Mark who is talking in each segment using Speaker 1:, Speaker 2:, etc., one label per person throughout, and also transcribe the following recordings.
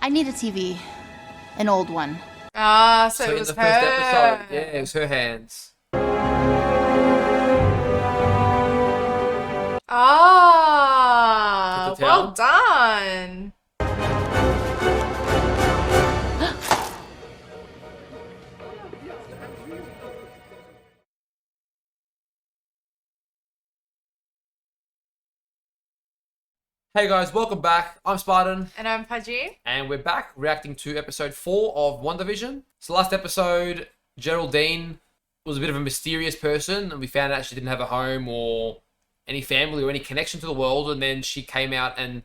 Speaker 1: I need a TV. An old one.
Speaker 2: Ah, so it
Speaker 3: in
Speaker 2: was
Speaker 3: the
Speaker 2: her.
Speaker 3: first episode, yeah, it was her hands.
Speaker 2: Ah,
Speaker 3: Get to
Speaker 2: well
Speaker 3: town.
Speaker 2: done.
Speaker 3: Hey guys, welcome back. I'm Spartan.
Speaker 2: And I'm Pudgy.
Speaker 3: And we're back reacting to episode 4 of WandaVision. So last episode, Geraldine was a bit of a mysterious person, and we found out she didn't have a home or any family or any connection to the world, and then she came out and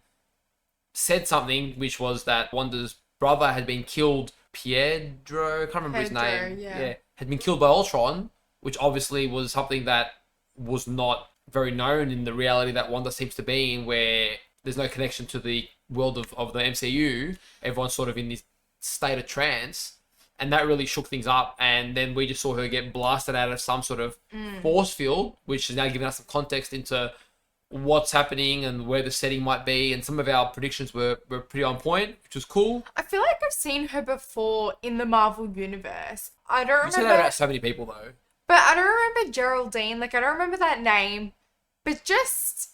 Speaker 3: said something, which was that Wanda's brother had been killed. Pedro, I can't remember his name.
Speaker 2: Yeah,
Speaker 3: had been killed by Ultron, which obviously was something that was not very known in the reality that Wanda seems to be in, where there's no connection to the world of the MCU. Everyone's sort of in this state of trance. And that really shook things up. And then we just saw her get blasted out of some sort of force field, which is now giving us some context into what's happening and where the setting might be. And some of our predictions were pretty on point, which was cool.
Speaker 2: I feel like I've seen her before in the Marvel Universe. I don't
Speaker 3: You say
Speaker 2: remember.
Speaker 3: that about so many people, though.
Speaker 2: But I don't remember Geraldine. Like, I don't remember that name. But just,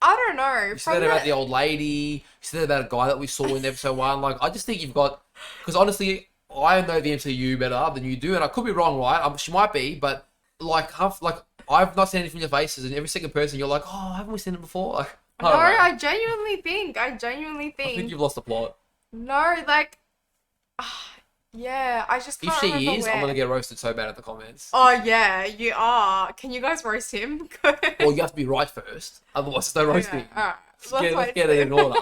Speaker 2: I don't know.
Speaker 3: You said that about the old lady. You said that about a guy that we saw in episode 1. Like, I just think you've got... Because honestly, I know the MCU better than you do. And I could be wrong, right? She might be. But, I've not seen anything from your faces. And every second person, you're like, oh, haven't we seen it before? Like,
Speaker 2: No,
Speaker 3: don't know.
Speaker 2: I genuinely think.
Speaker 3: I think you've lost the plot.
Speaker 2: No, like... yeah, I just can't
Speaker 3: If she
Speaker 2: remember
Speaker 3: is,
Speaker 2: where.
Speaker 3: I'm going to get roasted so bad at the comments.
Speaker 2: Oh, yeah, you are. Can you guys roast him?
Speaker 3: Well, you have to be right first. Otherwise, there's no roasting.
Speaker 2: Okay, alright.
Speaker 3: Let's get it in order.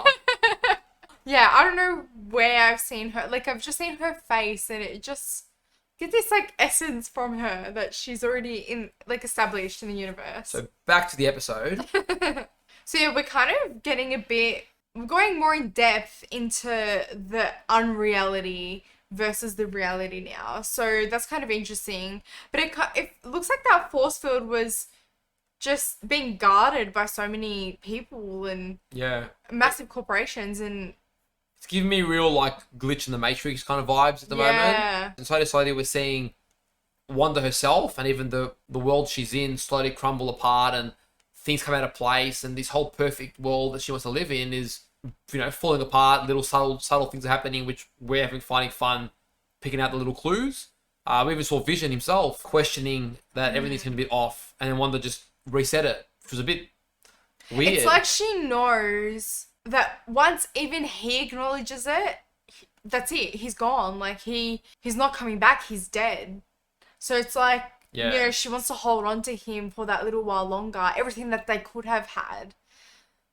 Speaker 2: Yeah, I don't know where I've seen her. Like, I've just seen her face, and it just get this like essence from her that she's already in, like, established in the universe.
Speaker 3: So back to the episode.
Speaker 2: So yeah, we're kind of we're going more in depth into the unreality versus the reality now. So that's kind of interesting. But it looks like that force field was just being guarded by so many people and
Speaker 3: Yeah.
Speaker 2: massive corporations, and
Speaker 3: It's giving me real, like, glitch in the Matrix kind of vibes at the moment. And slowly we're seeing Wanda herself and even the world she's in slowly crumble apart and things come out of place, and this whole perfect world that she wants to live in is, you know, falling apart. Little subtle things are happening, which we're finding fun picking out the little clues. We even saw Vision himself questioning that everything's going to be off, and then Wanda just reset it, which was a bit weird.
Speaker 2: it's like she knows that once even he acknowledges it, that's it. He's gone. Like, he's not coming back. He's dead. So it's like,
Speaker 3: Yeah.
Speaker 2: you know, she wants to hold on to him for that little while longer. Everything that they could have had.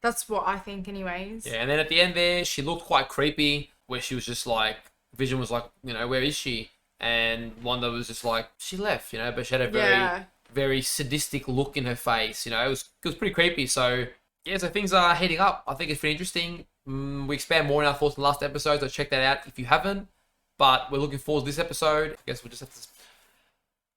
Speaker 2: That's what I think anyways.
Speaker 3: Yeah, and then at the end there, she looked quite creepy, where she was just like, Vision was like, you know, where is she? And Wanda was just like, she left, you know, but she had a very sadistic look in her face, you know, it was pretty creepy. So, yeah, so things are heating up. I think it's pretty interesting. We expand more in our thoughts in the last episode, so check that out if you haven't. But we're looking forward to this episode. I guess we'll just have to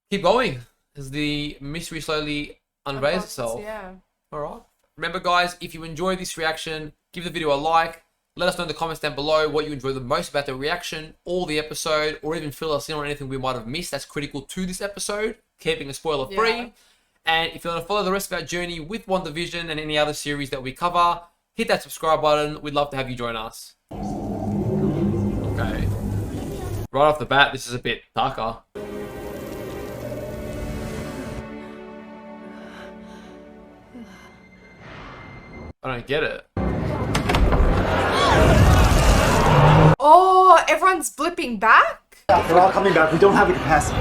Speaker 3: keep going as the mystery slowly unveils itself.
Speaker 2: Yeah.
Speaker 3: Alright. Remember, guys, if you enjoyed this reaction, give the video a like. Let us know in the comments down below what you enjoyed the most about the reaction or the episode, or even fill us in on anything we might have missed that's critical to this episode, keeping it spoiler free.
Speaker 2: Yeah.
Speaker 3: And if you want to follow the rest of our journey with WandaVision and any other series that we cover, hit that subscribe button. We'd love to have you join us. Okay. Right off the bat, this is a bit darker. I don't get it.
Speaker 2: Oh, everyone's blipping back?
Speaker 4: They're all coming back. We don't have the capacity.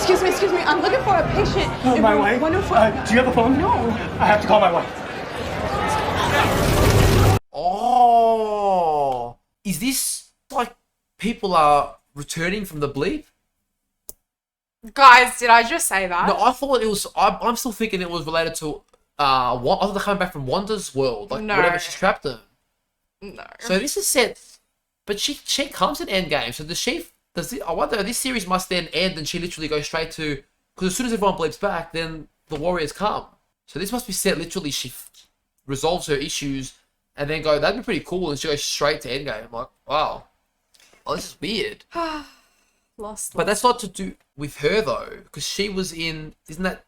Speaker 5: Excuse me, I'm looking for a patient.
Speaker 4: My wife? Do you have a phone? No. I have to call my wife.
Speaker 3: Oh, is this like people are returning from the bleep?
Speaker 2: Guys, did I just say that?
Speaker 3: No, I thought it was. I'm still thinking it was related to. I thought they're coming back from Wanda's world, like
Speaker 2: No.
Speaker 3: whatever she's trapped in.
Speaker 2: No.
Speaker 3: So this is set, but she comes in Endgame. So I wonder, this series must then end and she literally goes straight to, because as soon as everyone bleeps back, then the Warriors come. So this must be set literally. She resolves her issues and then go, that'd be pretty cool, and she goes straight to Endgame. I'm like, wow, oh, this is weird.
Speaker 2: Lost.
Speaker 3: But that's not to do with her though, because she was in, isn't that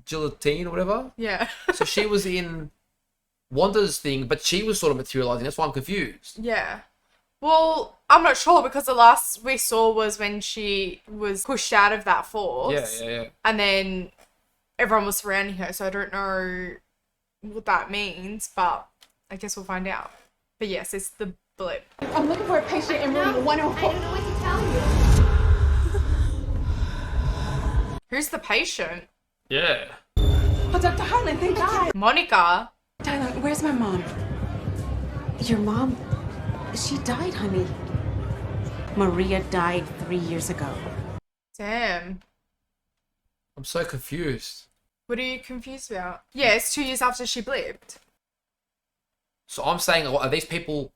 Speaker 3: Gelatine or whatever?
Speaker 2: Yeah.
Speaker 3: So she was in Wanda's thing, but she was sort of materializing. That's why I'm confused.
Speaker 2: Yeah. Well, I'm not sure because the last we saw was when she was pushed out of that force.
Speaker 3: Yeah.
Speaker 2: And then everyone was surrounding her, so I don't know what that means, but I guess we'll find out. But yes, it's the blip.
Speaker 5: I'm looking for a patient in room 104.
Speaker 6: I don't know what to tell you.
Speaker 2: Who's the patient?
Speaker 3: Yeah.
Speaker 5: Oh, Dr. Harlan, thank God.
Speaker 2: Monica.
Speaker 5: Tyler, where's my mom?
Speaker 7: Your mom, she died, honey. Maria died 3 years ago.
Speaker 2: Damn.
Speaker 3: I'm so confused.
Speaker 2: What are you confused about? Yeah, it's 2 years after she blipped.
Speaker 3: So I'm saying, are these people?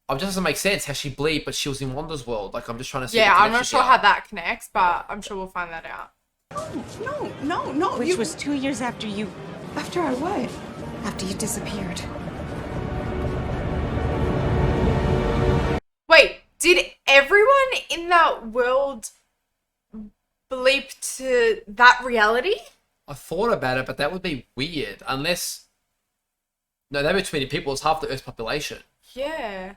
Speaker 3: It just doesn't make sense how she bleed, but she was in Wanda's world. Like, I'm just trying to see.
Speaker 2: Yeah,
Speaker 3: the
Speaker 2: I'm not
Speaker 3: connection
Speaker 2: sure
Speaker 3: here.
Speaker 2: how that connects, but I'm sure we'll find that out.
Speaker 5: No.
Speaker 7: Which was 2 years after
Speaker 5: After I what?
Speaker 7: after you disappeared.
Speaker 2: Wait, did everyone in that world bleep to that reality?
Speaker 3: I thought about it, but that would be weird. Unless, no, that'd be too many people. It's half the Earth's population.
Speaker 2: Yeah.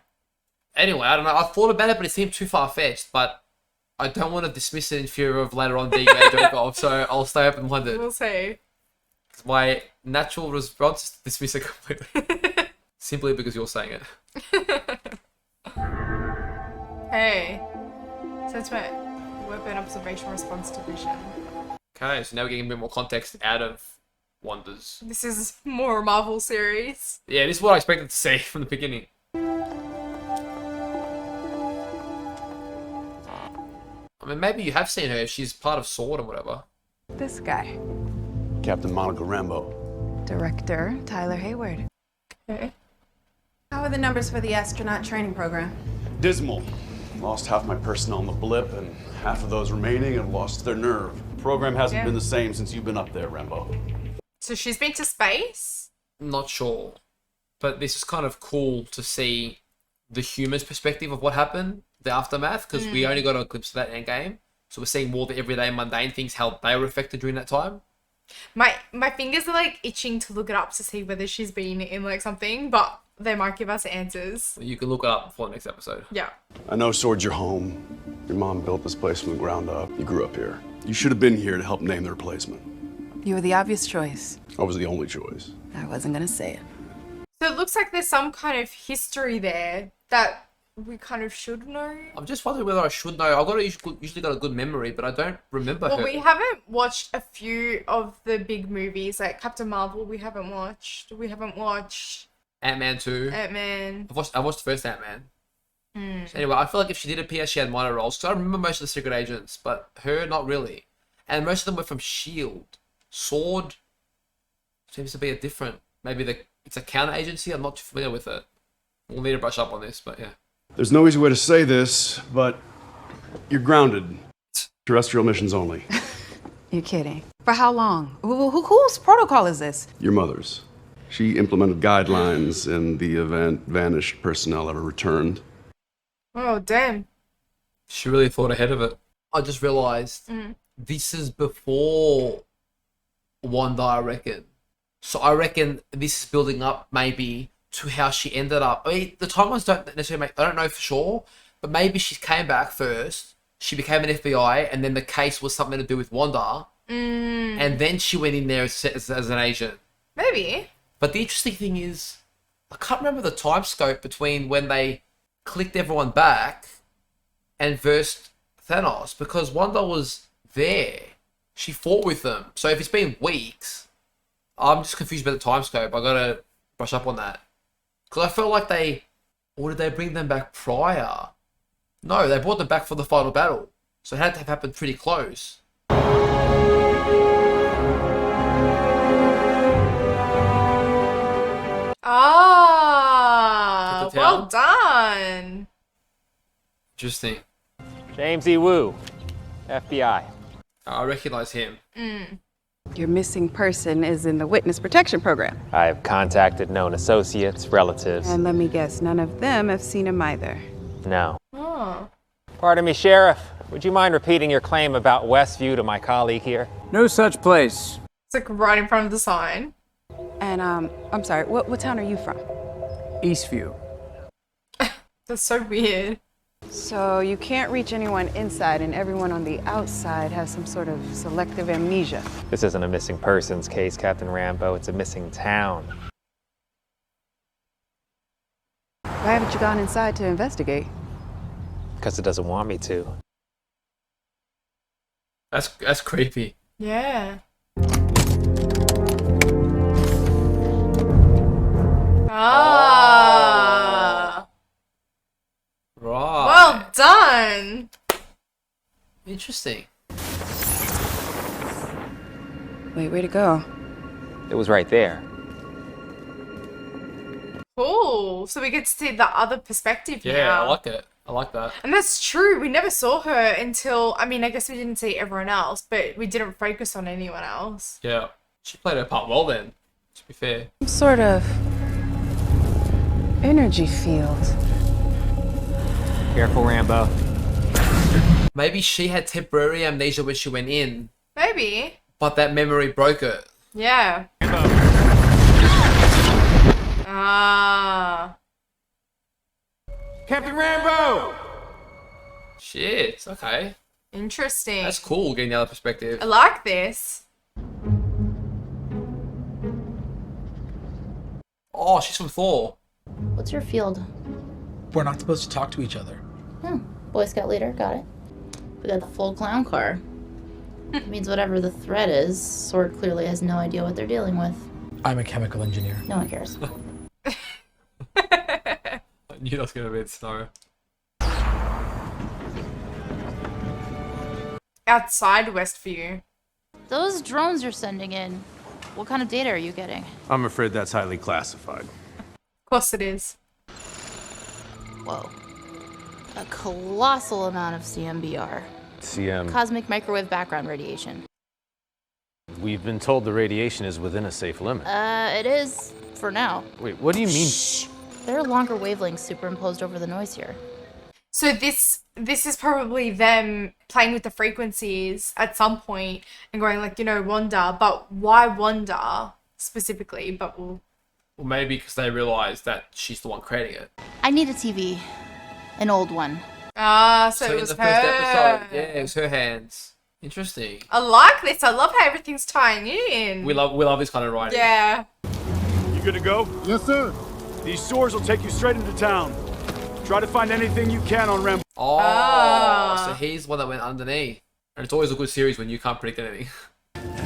Speaker 3: Anyway, I don't know. I thought about it, but it seemed too far fetched. But I don't want to dismiss it in fear of later on being a joke of. So I'll stay open-minded.
Speaker 2: We'll see.
Speaker 3: My natural response is to dismiss it completely, simply because you're saying it.
Speaker 2: Hey. So it's my weapon observation response division.
Speaker 3: Okay, so now we're getting a bit more context out of Wanda's.
Speaker 2: This is more a Marvel series.
Speaker 3: Yeah, this is what I expected to see from the beginning. I mean, maybe you have seen her if she's part of SWORD or whatever.
Speaker 8: This guy.
Speaker 9: Captain Monica Rambeau.
Speaker 8: Director Tyler Hayward.
Speaker 2: Okay.
Speaker 10: How are the numbers for the astronaut training program?
Speaker 9: Dismal. Lost half my personnel on the blip, and half of those remaining have lost their nerve. The program hasn't been the same since you've been up there, Rambeau.
Speaker 2: So she's been to space?
Speaker 3: Not sure. But this is kind of cool to see the human's perspective of what happened, the aftermath, because we only got a glimpse of that Endgame. So we're seeing more the everyday mundane things, how they were affected during that time.
Speaker 2: My fingers are like itching to look it up to see whether she's been in like something, but they might give us answers.
Speaker 3: You can look it up before the next episode.
Speaker 2: Yeah.
Speaker 9: I know SWORD's your home. Your mom built this place from the ground up. You grew up here. You should have been here to help name the replacement.
Speaker 8: You were the obvious choice.
Speaker 9: I was the only choice.
Speaker 8: I wasn't gonna say it.
Speaker 2: So it looks like there's some kind of history there that we kind of should know.
Speaker 3: I'm just wondering whether I should know. I've got usually got a good memory, but I don't remember
Speaker 2: Well,
Speaker 3: her.
Speaker 2: we haven't watched a few of the big movies, like Captain Marvel. We haven't watched.
Speaker 3: Ant-Man 2.
Speaker 2: Ant-Man.
Speaker 3: I watched the first Ant-Man. So anyway, I feel like if she did appear, she had minor roles. So I remember most of the secret agents, but her, not really. And most of them were from S.H.I.E.L.D. SWORD seems to be a different, it's a counter agency. I'm not too familiar with it. We'll need to brush up on this, but yeah.
Speaker 9: There's no easy way to say this, but you're grounded. Terrestrial missions only.
Speaker 8: You're kidding. For how long? Whose protocol is this?
Speaker 9: Your mother's. She implemented guidelines in the event vanished personnel ever returned.
Speaker 2: Oh, damn.
Speaker 3: She really thought ahead of it. I just realized this is before Wanda, I reckon. So I reckon this is building up maybe to how she ended up. I mean, the timelines don't necessarily I don't know for sure, but maybe she came back first. She became an FBI, and then the case was something to do with Wanda. And then she went in there as an agent.
Speaker 2: Maybe.
Speaker 3: But the interesting thing is, I can't remember the time scope between when they clicked everyone back and versed Thanos, because Wanda was there. She fought with them. So if it's been weeks, I'm just confused about the time scope. I gotta brush up on that. Because I felt like or did they bring them back prior? No, they brought them back for the final battle. So it had to have happened pretty close.
Speaker 2: Ah,
Speaker 3: Get the
Speaker 2: well
Speaker 3: town.
Speaker 2: done.
Speaker 3: Interesting.
Speaker 11: James E. Woo, FBI.
Speaker 3: I recognize him.
Speaker 10: Your missing person is in the witness protection program.
Speaker 6: I've contacted known associates, relatives.
Speaker 10: And let me guess, none of them have seen him either.
Speaker 6: No.
Speaker 2: Oh.
Speaker 6: Pardon me, Sheriff. Would you mind repeating your claim about Westview to my colleague here?
Speaker 11: No such place.
Speaker 2: It's like right in front of the sign.
Speaker 10: And, I'm sorry, what town are you from?
Speaker 11: Eastview.
Speaker 2: That's so weird.
Speaker 10: So you can't reach anyone inside and everyone on the outside has some sort of selective amnesia.
Speaker 6: This isn't a missing persons case, Captain Rambo. It's a missing town.
Speaker 10: Why haven't you gone inside to investigate?
Speaker 6: Because it doesn't want me to.
Speaker 3: That's creepy.
Speaker 2: Yeah. Ah.
Speaker 3: Right.
Speaker 2: Well done.
Speaker 3: Interesting.
Speaker 10: Wait, where'd it go?
Speaker 6: It was right there.
Speaker 2: Cool. So we get to see the other perspective
Speaker 3: Yeah,
Speaker 2: now.
Speaker 3: I like it. I like that.
Speaker 2: And that's true. We never saw her until, I mean, I guess we didn't see everyone else, but we didn't focus on anyone else.
Speaker 3: Yeah. She played her part well then, to be fair.
Speaker 10: Some sort of energy field.
Speaker 6: Careful, Rambo.
Speaker 3: Maybe she had temporary amnesia when she went in,
Speaker 2: Maybe.
Speaker 3: but that memory broke it.
Speaker 2: Yeah. Ah.
Speaker 11: Captain Rambo!
Speaker 3: Shit, okay.
Speaker 2: Interesting.
Speaker 3: That's cool, getting the other perspective.
Speaker 2: I like this.
Speaker 3: Oh, she's from Thor.
Speaker 1: What's your field?
Speaker 11: We're not supposed to talk to each other.
Speaker 1: Boy Scout leader, got it. We got the full clown car. It means whatever the threat is, Sword clearly has no idea what they're dealing with.
Speaker 11: I'm a chemical engineer.
Speaker 1: No one cares.
Speaker 3: I knew that was going to be in snow.
Speaker 2: Outside Westview.
Speaker 1: Those drones you're sending in, what kind of data are you getting?
Speaker 9: I'm afraid that's highly classified.
Speaker 2: Of course it is.
Speaker 1: Whoa. A colossal amount of CMBR. Cosmic microwave background radiation.
Speaker 12: We've been told the radiation is within a safe limit.
Speaker 1: It is, for now.
Speaker 12: Wait, what do you mean?
Speaker 1: Shh. There are longer wavelengths superimposed over the noise here.
Speaker 2: So this is probably them playing with the frequencies at some point and going like, you know, Wanda, but why Wanda specifically? But we'll...
Speaker 3: Well, maybe because they realised that she's the one creating it.
Speaker 1: I need a TV. An old one.
Speaker 2: Ah, so it
Speaker 3: in
Speaker 2: was
Speaker 3: the
Speaker 2: her.
Speaker 3: first episode, yeah, it was her hands. Interesting.
Speaker 2: I like this. I love how everything's tying in.
Speaker 3: We love this kind of writing.
Speaker 2: Yeah.
Speaker 9: You good to go?
Speaker 13: Yes, sir.
Speaker 9: These stores will take you straight into town. Try to find anything you can on Rambo.
Speaker 3: Oh, so he's the one that went underneath. And it's always a good series when you can't predict anything.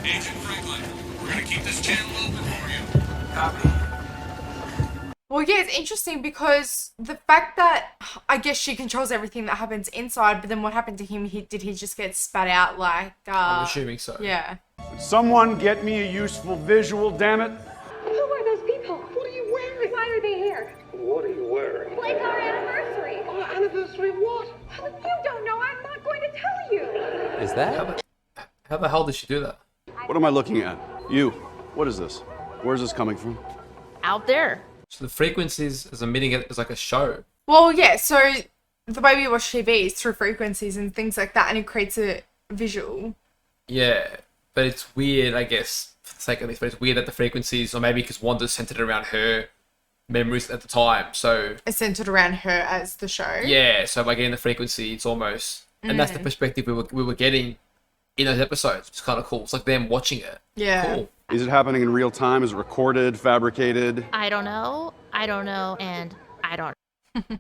Speaker 13: Agent Franklin, we're gonna keep this channel open for you. Copy.
Speaker 2: Well, yeah, it's interesting because the fact that I guess she controls everything that happens inside, but then what happened to him? Did he just get spat out like?
Speaker 3: I'm assuming so.
Speaker 2: Yeah.
Speaker 9: Someone get me a useful visual, damn it.
Speaker 14: Who are those people? What are you wearing? Why are they here?
Speaker 13: What are you wearing?
Speaker 14: Well, it's our anniversary.
Speaker 13: Our anniversary of what?
Speaker 14: Well, if you don't know, I'm not going to tell you.
Speaker 6: Is that?
Speaker 3: How the hell did she do that?
Speaker 9: What am I looking at? You. What is this? Where's this coming from?
Speaker 1: Out there.
Speaker 3: So the frequencies is emitting it as like a show.
Speaker 2: Well, yeah. So the way we watch TV is through frequencies and things like that, and it creates a visual.
Speaker 3: Yeah, but it's weird, I guess, for the sake of this, but it's weird that the frequencies, or maybe because Wanda's centered around her memories at the time, so...
Speaker 2: It's centered around her as the show.
Speaker 3: Yeah, so by getting the frequency, it's almost... And that's the perspective we were getting in those episodes, which is kind of cool. It's like them watching it.
Speaker 2: Yeah.
Speaker 3: Cool.
Speaker 9: Is it happening in real time? Is it recorded, fabricated?
Speaker 1: I don't know, and I don't know.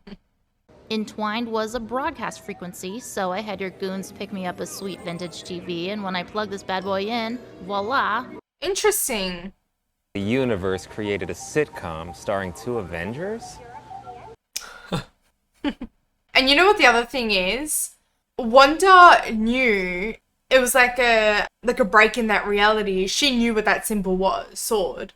Speaker 1: Entwined was a broadcast frequency, so I had your goons pick me up a sweet vintage TV, and when I plugged this bad boy in, voila.
Speaker 2: Interesting.
Speaker 6: The universe created a sitcom starring 2 Avengers?
Speaker 2: And you know what the other thing is? Wanda knew it was like a break in that reality. She knew what that symbol was, sword.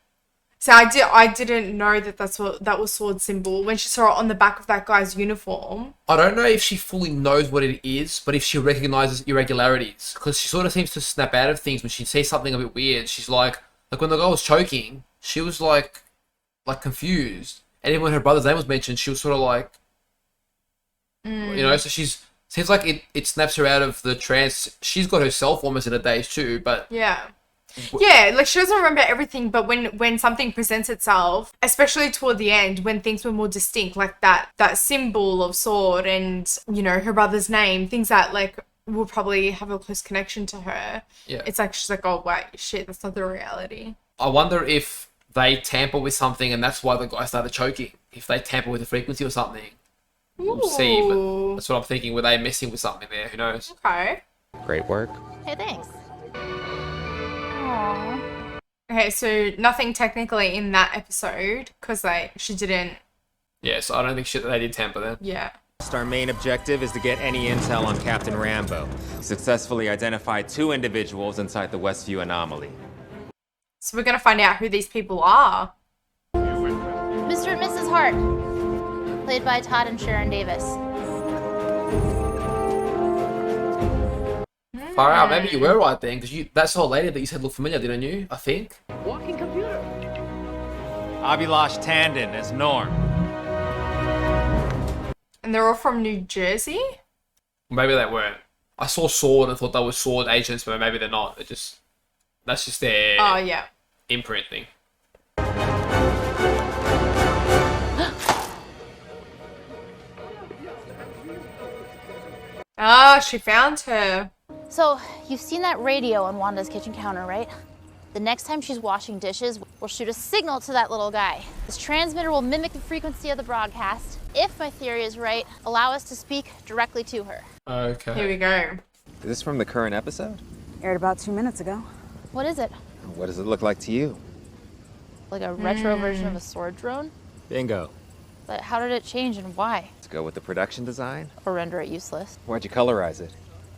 Speaker 2: So I didn't know that was sword symbol when she saw it on the back of that guy's uniform.
Speaker 3: I don't know if she fully knows what it is, but if she recognizes irregularities, because she sort of seems to snap out of things when she sees something a bit weird. She's like when the guy was choking, she was like confused, and even when her brother's name was mentioned, she was sort of like, so seems like it snaps her out of the trance. She's got herself almost in a daze too, but
Speaker 2: yeah. Yeah, like she doesn't remember everything, but when something presents itself, especially toward the end, when things were more distinct, like that symbol of sword and, her brother's name, things that like will probably have a close connection to her.
Speaker 3: Yeah.
Speaker 2: It's like she's like, oh wait, shit, that's not the reality.
Speaker 3: I wonder if they tamper with something and that's why the guy started choking. If they tamper with the frequency or something. We'll see, but that's what I'm thinking. Were they messing with something there? Who knows?
Speaker 2: Okay.
Speaker 12: Great work.
Speaker 1: Hey, thanks.
Speaker 2: Okay, so nothing technically in that episode because she didn't.
Speaker 3: Yeah, so I don't think they did tamper then.
Speaker 2: Yeah.
Speaker 6: Our main objective is to get any intel on Captain Rambo. He successfully identified 2 individuals inside the Westview anomaly.
Speaker 2: So we're gonna find out who these people are.
Speaker 1: Mr. and Mrs. Hart, played by Todd and Sharon Davis.
Speaker 3: Far out, maybe you were right then, because that's the whole lady that you said looked familiar, didn't you? I think.
Speaker 14: Walking computer.
Speaker 6: Abhilash Tandon as Norm.
Speaker 2: And they're all from New Jersey?
Speaker 3: Maybe they weren't. I saw Sword and thought they were Sword agents, but maybe they're not. That's just their imprint thing.
Speaker 2: She found her.
Speaker 1: So, you've seen that radio on Wanda's kitchen counter, right? The next time she's washing dishes, we'll shoot a signal to that little guy. This transmitter will mimic the frequency of the broadcast. If my theory is right, allow us to speak directly to her.
Speaker 3: Okay.
Speaker 2: Here we go.
Speaker 6: Is this from the current episode?
Speaker 10: Aired about 2 minutes ago.
Speaker 1: What is it?
Speaker 6: What does it look like to you?
Speaker 1: Like a retro version of a sword drone?
Speaker 6: Bingo.
Speaker 1: But how did it change and why?
Speaker 6: Let's go with the production design.
Speaker 1: Or render it useless?
Speaker 6: Why'd you colorize it?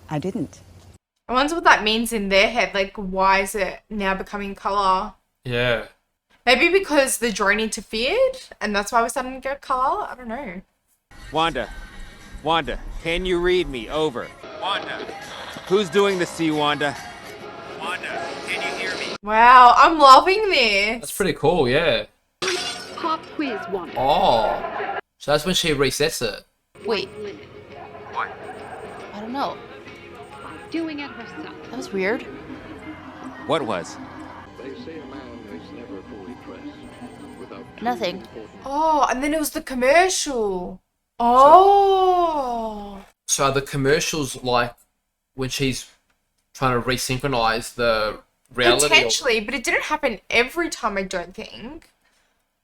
Speaker 10: I didn't.
Speaker 2: I wonder what that means in their head. Like, why is it now becoming color?
Speaker 3: Yeah.
Speaker 2: Maybe because the drone interfered, and that's why we're starting to get color? I don't know.
Speaker 6: Wanda, can you read me? Over. Wanda. Who's doing the C, Wanda? Wanda, can you hear me?
Speaker 2: Wow, I'm loving this.
Speaker 3: That's pretty cool, yeah.
Speaker 14: Pop quiz one.
Speaker 3: Oh. So that's when she resets it.
Speaker 1: Wait.
Speaker 6: What?
Speaker 1: I don't know.
Speaker 14: Doing it herself.
Speaker 1: That was weird.
Speaker 6: What was?
Speaker 13: They say a man is never fully dressed without
Speaker 1: Nothing.
Speaker 2: Oh, and then it was the commercial. Oh.
Speaker 3: So the commercials, like, when she's trying to resynchronize the reality.
Speaker 2: Potentially, but it didn't happen every time, I don't think.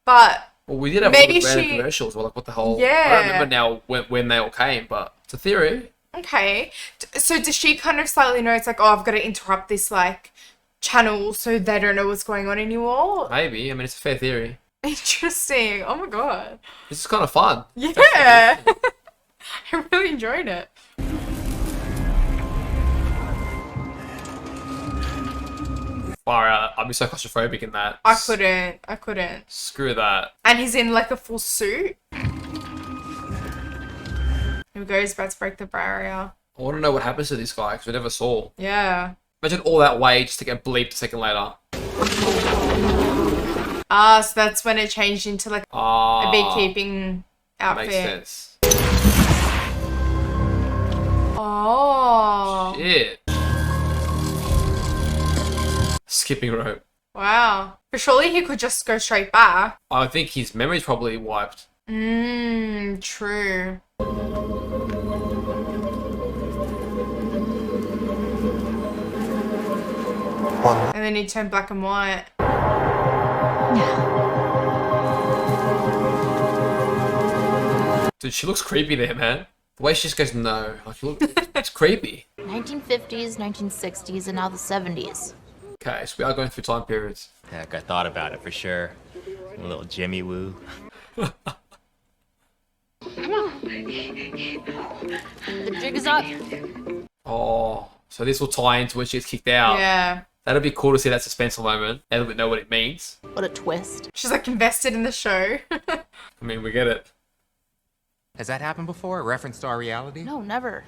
Speaker 2: But
Speaker 3: well, we did have
Speaker 2: maybe
Speaker 3: random commercials. Well, like, what the hell?
Speaker 2: Yeah.
Speaker 3: I don't remember now when they all came, but it's a theory.
Speaker 2: Okay. So does she kind of slightly know it's like, oh, I've got to interrupt this, like, channel so they don't know what's going on anymore?
Speaker 3: Maybe. I mean, it's a fair theory.
Speaker 2: Interesting. Oh my god.
Speaker 3: This is kind of fun.
Speaker 2: Yeah. I really enjoyed it.
Speaker 3: Far out. I'd be so claustrophobic in that.
Speaker 2: I couldn't.
Speaker 3: Screw that.
Speaker 2: And he's in like a full suit. Here we go, he's about to break the barrier.
Speaker 3: I want to know what happens to this guy because we never saw.
Speaker 2: Yeah.
Speaker 3: Imagine all that way just to get bleeped a second later.
Speaker 2: Ah, so that's when it changed into like a beekeeping outfit.
Speaker 3: Makes sense.
Speaker 2: Oh.
Speaker 3: Shit. Skipping rope.
Speaker 2: Wow. But surely he could just go straight back.
Speaker 3: I think his memory's probably wiped.
Speaker 2: True. And then he turned black and white.
Speaker 3: Dude, she looks creepy there, man. The way she just goes, no. Like, it's creepy.
Speaker 1: 1950s, 1960s, and now the 70s.
Speaker 3: Okay, so we are going through time periods.
Speaker 6: Heck, I thought about it for sure. A little Jimmy Woo.
Speaker 1: The jig is up.
Speaker 3: Oh, so this will tie into when she gets kicked out.
Speaker 2: Yeah.
Speaker 3: That'd be cool to see that suspenseful moment and we know what it means.
Speaker 1: What a twist.
Speaker 2: She's like invested in the show.
Speaker 3: I mean, we get it.
Speaker 6: Has that happened before? A reference to our reality?
Speaker 1: No, never.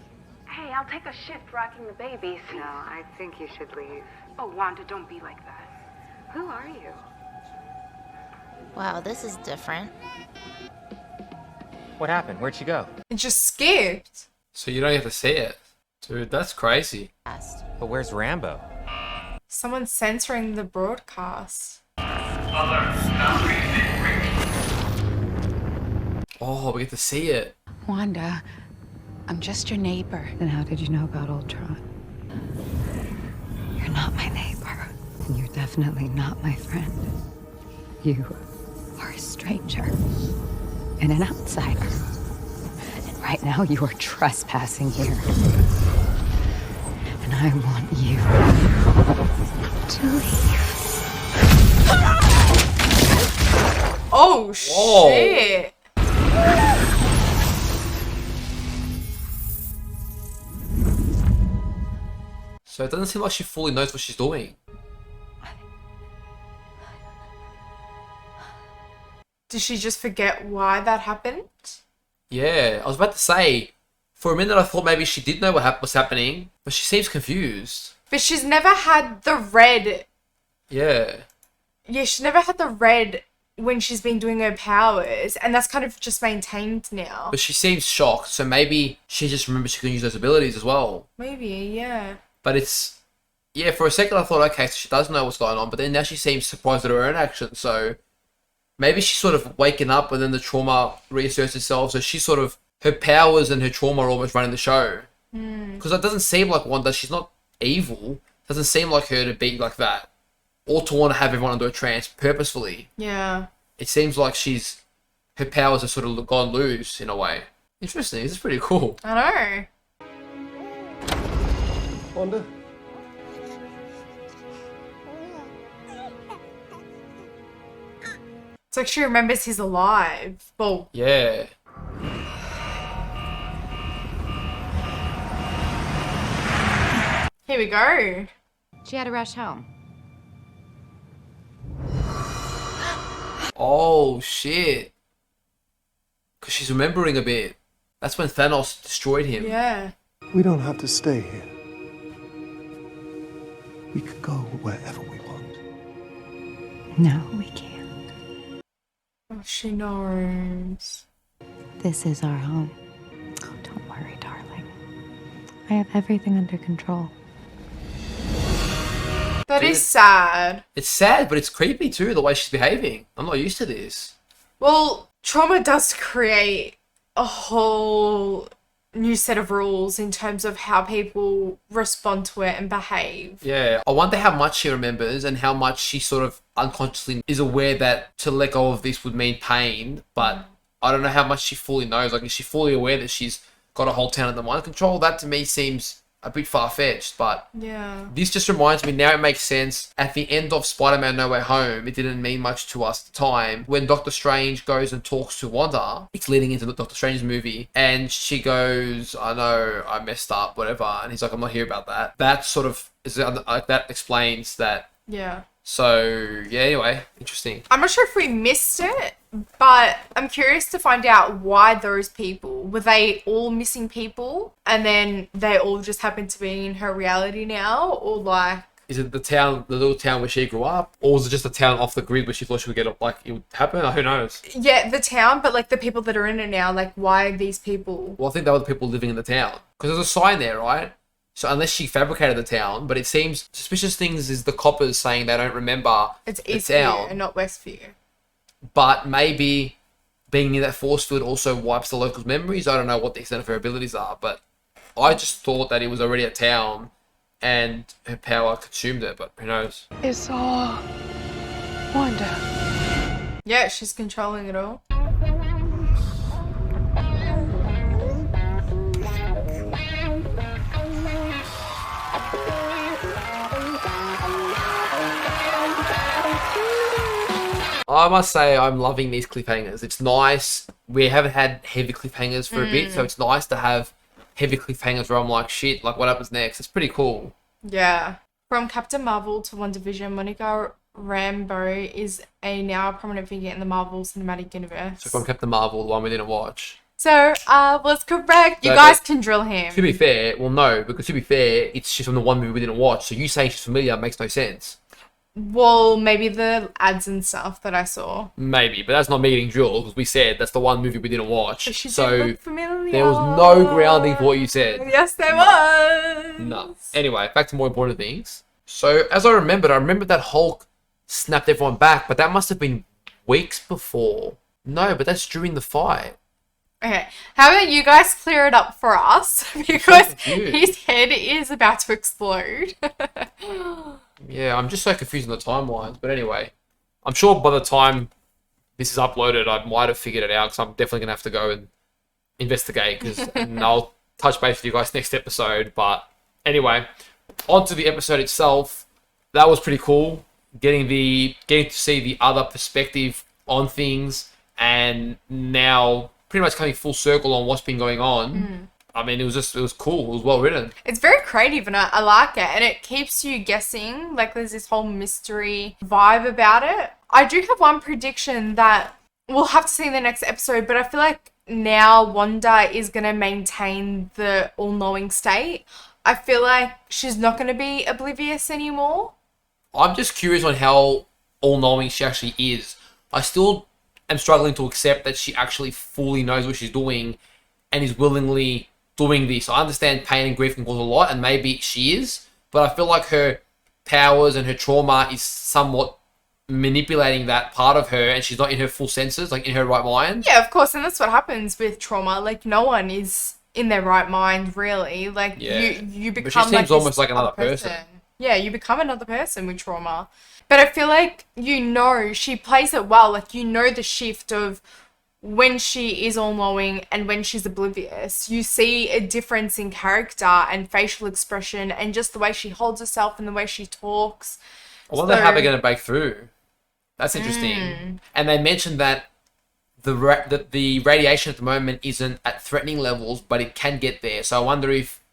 Speaker 14: Hey, I'll take a shift rocking the babies.
Speaker 7: No, I think you should leave.
Speaker 14: Oh, Wanda, don't be like that.
Speaker 7: Who are you?
Speaker 1: Wow, this is different.
Speaker 6: What happened? Where'd she go?
Speaker 2: It just skipped.
Speaker 3: So you don't get to see it. Dude, that's crazy.
Speaker 6: But where's Rambo?
Speaker 2: Someone's censoring the broadcast.
Speaker 3: Oh, we get to see it.
Speaker 8: Wanda, I'm just your neighbor.
Speaker 7: Then how did you know about Ultron? You're not my neighbor. And you're definitely not my friend. You are a stranger. And an outsider. And right now you are trespassing here. And I want you to leave.
Speaker 2: Oh,
Speaker 3: Whoa.
Speaker 2: shit.
Speaker 3: So it doesn't seem like she fully knows what she's doing.
Speaker 2: Did she just forget why that happened?
Speaker 3: Yeah, I was about to say, for a minute I thought maybe she did know was happening, but she seems confused.
Speaker 2: But she's never had the red.
Speaker 3: Yeah.
Speaker 2: Yeah, she's never had the red when she's been doing her powers, and that's kind of just maintained now.
Speaker 3: But she seems shocked, so maybe she just remembers she can use those abilities as well.
Speaker 2: Maybe, yeah.
Speaker 3: But it's... Yeah, for a second I thought, okay, so she does know what's going on, but then now she seems surprised at her own actions, so... Maybe she's sort of waking up and then the trauma reasserts itself, so she's sort of... Her powers and her trauma are almost running the show. Because it doesn't seem like Wanda, she's not evil. It doesn't seem like her to be like that. Or to want to have everyone under a trance purposefully.
Speaker 2: Yeah.
Speaker 3: It seems like her powers have sort of gone loose in a way. Interesting, this is pretty cool.
Speaker 2: I know.
Speaker 9: Wanda?
Speaker 2: It's like she remembers he's alive. Well,
Speaker 3: Yeah.
Speaker 2: here we go.
Speaker 7: She had to rush home.
Speaker 3: Oh, shit. Because she's remembering a bit. That's when Thanos destroyed him.
Speaker 2: Yeah.
Speaker 15: We don't have to stay here. We could go wherever we want.
Speaker 7: No, we can't.
Speaker 2: Oh, she knows.
Speaker 7: This is our home. Oh, don't worry, darling. I have everything under control.
Speaker 2: That
Speaker 3: Dude.
Speaker 2: is sad.
Speaker 3: It's sad, but it's creepy too, the way she's behaving. I'm not used to this.
Speaker 2: Well, trauma does create a whole new set of rules in terms of how people respond to it and behave.
Speaker 3: Yeah. I wonder how much she remembers and how much she sort of unconsciously is aware that to let go of this would mean pain, but I don't know how much she fully knows. Like, is she fully aware that she's got a whole town under mind control? That to me seems a bit far-fetched, but
Speaker 2: Yeah.
Speaker 3: this just reminds me, now it makes sense. At the end of Spider-Man No Way Home, it didn't mean much to us at the time. When Doctor Strange goes and talks to Wanda, it's leading into the Doctor Strange movie, and she goes, I know, I messed up, whatever, and he's like, I'm not here about that. That sort of, like, that explains that.
Speaker 2: Yeah.
Speaker 3: So, yeah, anyway, interesting.
Speaker 2: I'm not sure if we missed it, but I'm curious to find out why those people, were they all missing people and then they all just happen to be in her reality now, or like...
Speaker 3: Is it the little town where she grew up, or was it just a town off the grid where she thought she would get, like, it would happen? Who knows?
Speaker 2: Yeah, the town, but like the people that are in it now, like why are these people...
Speaker 3: Well, I think they were the people living in the town. Because there's a sign there, right? So unless she fabricated the town, but it seems suspicious things is the coppers saying they don't remember
Speaker 2: It's
Speaker 3: the
Speaker 2: Eastview
Speaker 3: town.
Speaker 2: and not Westview.
Speaker 3: But maybe being near that force field also wipes the locals' memories. I don't know what the extent of her abilities are, but I just thought that it was already a town and her power consumed it, but who knows?
Speaker 10: It's all Wanda.
Speaker 2: Yeah, she's controlling it all.
Speaker 3: I must say I'm loving these cliffhangers. It's nice. We haven't had heavy cliffhangers for a bit, so it's nice to have heavy cliffhangers where I'm like, shit, like what happens next? It's pretty cool.
Speaker 2: Yeah. From Captain Marvel to WandaVision, Monica Rambeau is now a prominent figure in the Marvel Cinematic Universe.
Speaker 3: So from Captain Marvel, the one we didn't watch.
Speaker 2: So, was correct. You guys can drill him.
Speaker 3: To be fair, well, no, because to be fair, it's just from the one movie we didn't watch. So you saying she's familiar makes no sense.
Speaker 2: Well, maybe the ads and stuff that I saw.
Speaker 3: Maybe, but that's not me getting drilled because we said that's the one movie we didn't watch.
Speaker 2: She did
Speaker 3: So
Speaker 2: look familiar.
Speaker 3: there was no grounding for what you said.
Speaker 2: Yes, there was.
Speaker 3: No. Anyway, back to more important things. So as I remembered that Hulk snapped everyone back, but that must have been weeks before. No, but that's during the fight.
Speaker 2: Okay, how about you guys clear it up for us? Because his head is about to explode.
Speaker 3: Yeah, I'm just so confused on the timelines. But anyway, I'm sure by the time this is uploaded, I might have figured it out because I'm definitely going to have to go and investigate and I'll touch base with you guys next episode. But anyway, on to the episode itself. That was pretty cool. Getting to see the other perspective on things and now pretty much coming full circle on what's been going on. I mean, it was cool. It was well written.
Speaker 2: It's very creative and I like it. And it keeps you guessing. Like, there's this whole mystery vibe about it. I do have one prediction that we'll have to see in the next episode, but I feel like now Wanda is going to maintain the all-knowing state. I feel like she's not going to be oblivious anymore.
Speaker 3: I'm just curious on how all-knowing she actually is. I still am struggling to accept that she actually fully knows what she's doing and is willingly doing this. I understand pain and grief can cause a lot, and maybe she is, but I feel like her powers and her trauma is somewhat manipulating that part of her, and she's not in her full senses, like in her right mind.
Speaker 2: Yeah, of course, and that's what happens with trauma. Like, no one is in their right mind, really. Like, you become
Speaker 3: but she seems almost like another person.
Speaker 2: Yeah, you become another person with trauma. But I feel like, she plays it well. Like, the shift of when she is all-knowing and when she's oblivious. You see a difference in character and facial expression and just the way she holds herself and the way she talks.
Speaker 3: I wonder how they're going to break through. That's interesting. And they mentioned that the radiation at the moment isn't at threatening levels, but it can get there. So I wonder if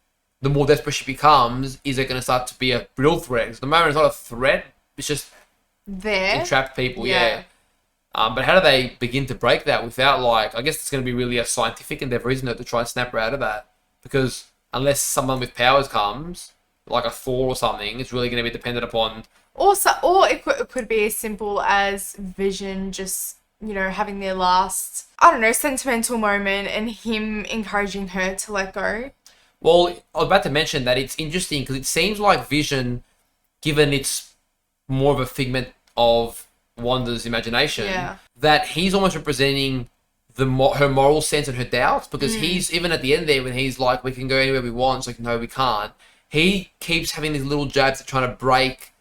Speaker 3: the more desperate she becomes, is it going to start to be a real threat? 'Cause at the moment, it's not a threat. It's just
Speaker 2: there.
Speaker 3: Entrapped people, yeah. But how do they begin to break that without, like, I guess it's going to be really a scientific endeavor, isn't it, to try and snap her out of that? Because unless someone with powers comes, like a Thor or something, it's really going to be dependent upon...
Speaker 2: Or it could be as simple as Vision just, having their last, sentimental moment and him encouraging her to let go.
Speaker 3: Well, I was about to mention that it's interesting because it seems like Vision, given it's more of a figment of Wanda's imagination, that he's almost representing her moral sense and her doubts, because he's, even at the end there when he's like, we can go anywhere we want, it's like, no, we can't. He keeps having these little jabs at trying to break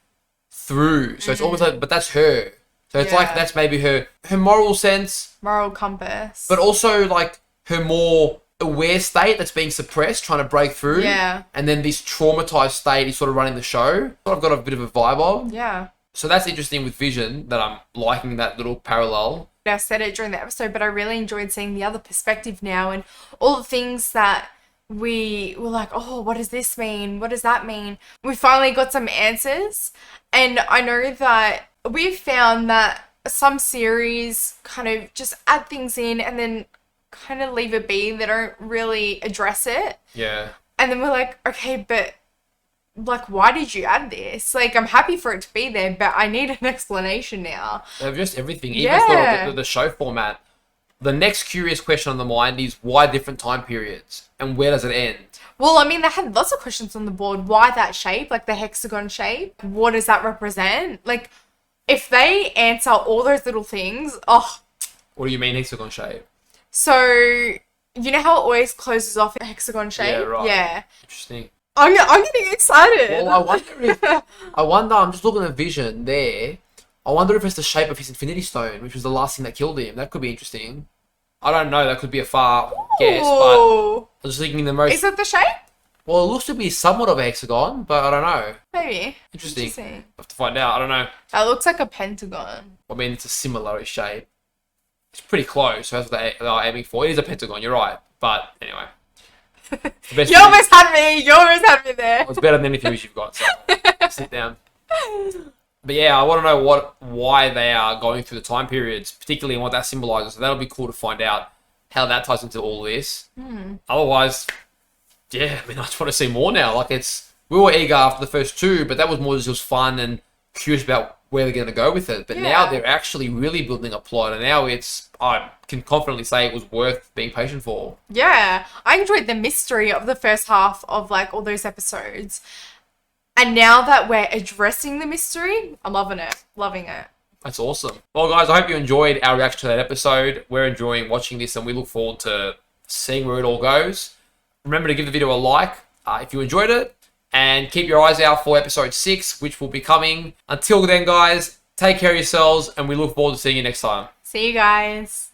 Speaker 3: through. So it's almost like, but that's her. So it's like, that's maybe her moral sense.
Speaker 2: Moral compass.
Speaker 3: But also like her more aware state that's being suppressed, trying to break through.
Speaker 2: Yeah.
Speaker 3: And then this traumatized state is sort of running the show. I've got a bit of a vibe of.
Speaker 2: Yeah.
Speaker 3: So that's interesting with Vision, that I'm liking that little parallel.
Speaker 2: I said it during the episode, but I really enjoyed seeing the other perspective now and all the things that we were like, oh, what does this mean? What does that mean? We finally got some answers. And I know that we've found that some series kind of just add things in and then kind of leave it be. They don't really address it.
Speaker 3: Yeah.
Speaker 2: And then we're like, okay, but like, why did you add this? Like, I'm happy for it to be there, but I need an explanation now.
Speaker 3: They've just everything, even the show format. The next curious question on the mind is, why different time periods? And where does it end?
Speaker 2: Well, I mean, they had lots of questions on the board. Why that shape? Like, the hexagon shape? What does that represent? Like, if they answer all those little things, oh.
Speaker 3: What do you mean hexagon shape?
Speaker 2: So, you know how it always closes off in a hexagon shape?
Speaker 3: Yeah, right.
Speaker 2: Yeah.
Speaker 3: Interesting.
Speaker 2: I'm getting excited.
Speaker 3: Well, I wonder, I'm just looking at Vision there. I wonder if it's the shape of his Infinity Stone, which was the last thing that killed him. That could be interesting. I don't know, that could be a far guess, but I was just thinking the most...
Speaker 2: Is it the shape?
Speaker 3: Well, it looks to be somewhat of a hexagon, but I don't know.
Speaker 2: Maybe.
Speaker 3: Interesting. I'll have to find out, I don't know.
Speaker 2: That looks like a pentagon.
Speaker 3: I mean, it's a similar shape. It's pretty close, so that's what they are aiming for. It is a pentagon, you're right. But anyway. It's the best
Speaker 2: You almost had me. You almost had me there.
Speaker 3: It's better than anything you've got. So sit down. But yeah, I want to know why they are going through the time periods, particularly and what that symbolizes. So that'll be cool to find out how that ties into all this. Otherwise, yeah, I mean, I just want to see more now. Like we were eager after the first two, but that was more just fun and curious about where they're going to go with it. But now they're actually really building a plot, and now I can confidently say it was worth being patient for.
Speaker 2: Yeah, I enjoyed the mystery of the first half of like all those episodes. And now that we're addressing the mystery, I'm loving it. Loving it.
Speaker 3: That's awesome. Well, guys, I hope you enjoyed our reaction to that episode. We're enjoying watching this, and we look forward to seeing where it all goes. Remember to give the video a like if you enjoyed it, and keep your eyes out for episode 6, which will be coming. Until then, guys, take care of yourselves, and we look forward to seeing you next time.
Speaker 2: See you guys.